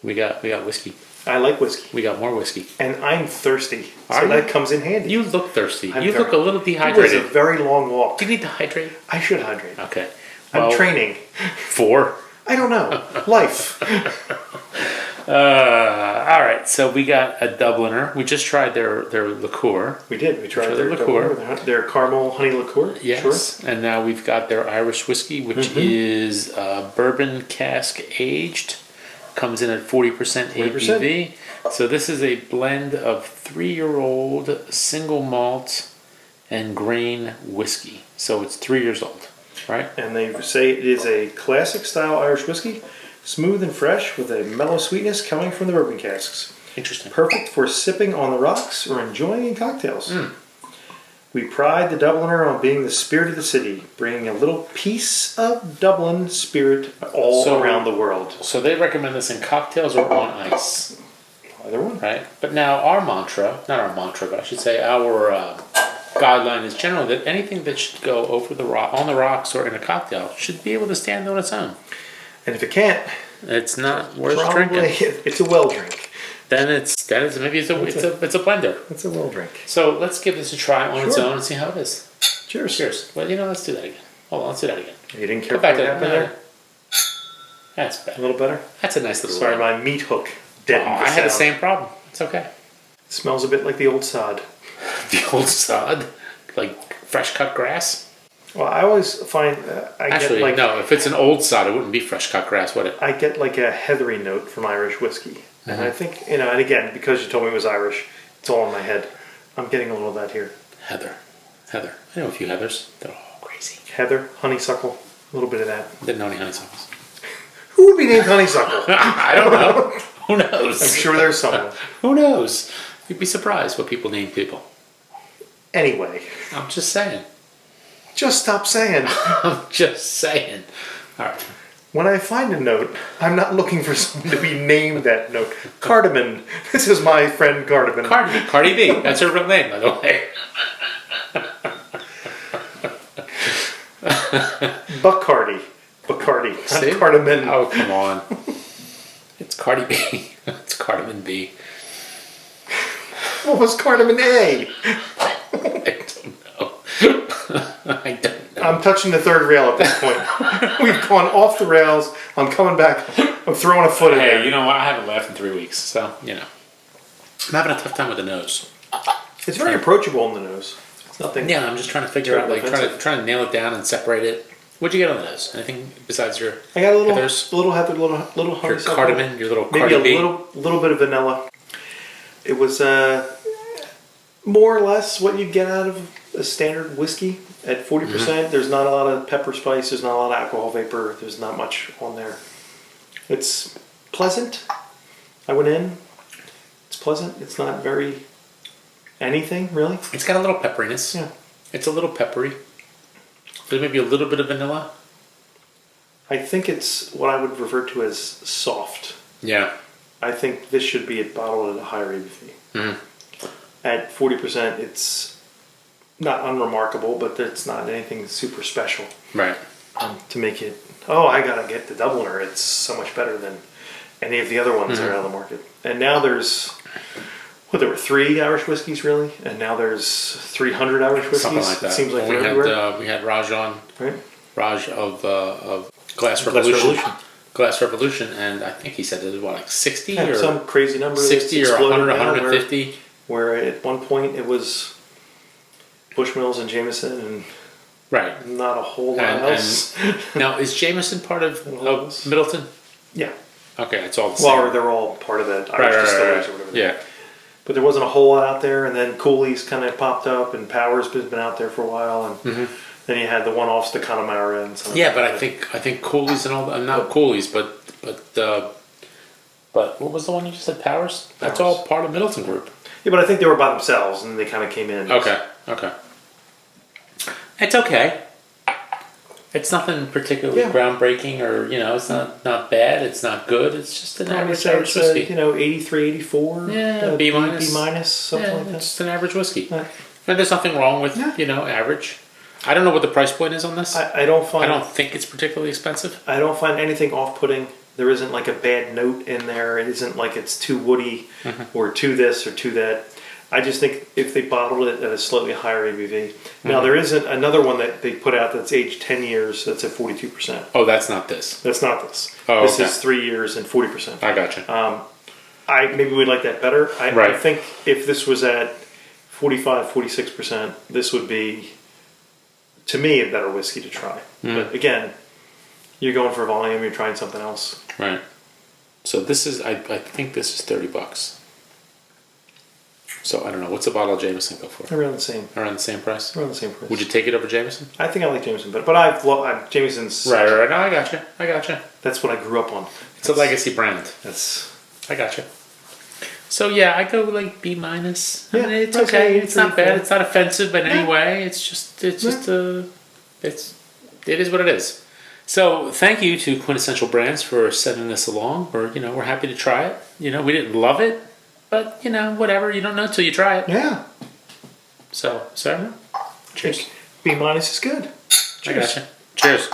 We got whiskey. I like whiskey. We got more whiskey. And I'm thirsty. Are so you? that comes in handy. You look thirsty. I'm you look a little It dehydrated. was a very long walk. Do you need to hydrate? I should hydrate. Okay. I'm training. For? I don't know. Life. All right. So we got a Dubliner. We just tried their liqueur. We did. We tried their liqueur. Their caramel honey liqueur. Yes. Sure. And now we've got their Irish whiskey, which is bourbon cask aged. Comes in at 40% ABV. So this is a blend of 3-year-old single malt and grain whiskey. So it's 3 years old, right? And they say it is a classic style Irish whiskey, smooth and fresh with a mellow sweetness coming from the bourbon casks. Interesting. Perfect for sipping on the rocks or enjoying in cocktails. We pride the Dubliner on being the spirit of the city, bringing a little piece of Dublin spirit all around the world. So they recommend this in cocktails or on ice. Either one. Right? But now our mantra, not our mantra, but I should say our guideline is generally that anything that should go over the on the rocks or in a cocktail should be able to stand on its own. And if it can't, it's not worth probably drinking. It's a well drink. Then it's maybe it's a blender. It's a well drink. So let's give this a try on its own and see how it is. Cheers. Cheers. Well, let's do that again. Hold on, let's do that again. You didn't care Go back what to happened there? That's better. A little better? That's a nice little Sorry, one. my meat hook deadened I had the same problem. It's okay. It smells a bit like the old sod. The old sod? Like fresh cut grass? Well, I always find Actually, no. If it's an old sod, it wouldn't be fresh cut grass, would it? I get like a heathery note from Irish whiskey. And I think, and again, because you told me it was Irish, it's all in my head. I'm getting a little of that here. Heather. I know a few Heathers. They're all crazy. Heather, honeysuckle, a little bit of that. Didn't know any honeysuckles. Who would be named honeysuckle? I don't know. Who knows? I'm sure there's someone. Who knows? You'd be surprised what people name people. Anyway. I'm just saying. Just stop saying. I'm just saying. All right. When I find a note, I'm not looking for someone to be named that note. Cardamom. This is my friend Cardamom. Cardi B. That's her real name, by the way. Bacardi. See? Cardamom. Oh, come on. It's Cardi B. It's Cardamom B. What was Cardamom A? I don't know. I don't know. I'm touching the third rail at this point. We've gone off the rails. I'm coming back. I'm throwing a foot in there. Hey, you know what? I haven't laughed in 3 weeks, so, I'm having a tough time with the nose. It's very approachable on the nose. It's nothing. Yeah, I'm just trying to figure out, trying to nail it down and separate it. What'd you get on the nose? Anything besides your I got a little heather, little your honeysuckle. cardamom, your little maybe Cardi B. little bit of vanilla. It was more or less what you'd get out of a standard whiskey at 40%. There's not a lot of pepper spice. There's not a lot of alcohol vapor. There's not much on there. It's pleasant. I went in. It's pleasant. It's not very anything really. It's got a little pepperiness. Yeah. It's a little peppery. There's maybe a little bit of vanilla. I think it's what I would refer to as soft. Yeah. I think this should be bottled at a higher ABV. At 40%, it's not unremarkable, but it's not anything super special. Right. To make it, I gotta get the Dubliner. It's so much better than any of the other ones that are on the market. And now there were 3 Irish whiskeys really, and now there's 300 Irish whiskeys. Something like that. It seems like they're everywhere. We had Raj on. Right. Raj of Glass Revolution. Glass Revolution, and I think he said it was like 60 or some crazy number. 60 or 100, 150. Where at one point it was Bushmills and Jameson and not a whole lot else. Now, is Jameson part of Middleton? Yeah. Okay, it's all the same. Well, they're all part of that Irish distilleries or whatever. Yeah. But there wasn't a whole lot out there, and then Cooley's kind of popped up, and Powers has been out there for a while, and then you had the one-offs, the Connemara and some. Yeah, but I think Cooley's and all that. Not Cooley's, but what was the one you just said? Powers. That's all part of Middleton Group. Yeah, but I think they were by themselves, and they kind of came in. Okay. It's okay. It's nothing particularly groundbreaking, or it's not bad. It's not good. It's just an average whiskey. 83, 84. Yeah, B minus. B minus, something like that. It's just an average whiskey. And there's nothing wrong with average. I don't know what the price point is on this. I don't think it's particularly expensive. I don't find anything off-putting There isn't like a bad note in there. It isn't like it's too woody or too this or too that. I just think if they bottled it at a slightly higher ABV. Now there isn't another one that they put out that's aged 10 years. That's at 42%. Oh, that's not this. That's not this. Oh, this okay. is 3 years and 40%. I gotcha. Maybe we'd like that better. I Right. think if this was at 45, 46%, this would be, to me, a better whiskey to try. But again, you're going for volume. You're trying something else. Right. So this is, I think this is $30. So I don't know. What's a bottle of Jameson go for? Around the same. Around the same price? Around the same price. Would you take it over Jameson? I think I like Jameson better, but I've Jameson's. Right. No, I gotcha. That's what I grew up on. It's a legacy brand. I gotcha. So yeah, I go like B minus. I mean, it's okay. It's not bad. It's not offensive in any way. It is what it is. So thank you to Quintessential Brands for sending this along. We're happy to try it. We didn't love it, but whatever. You don't know until you try it. Yeah. So, sir, cheers. B minus is good. I gotcha. Cheers.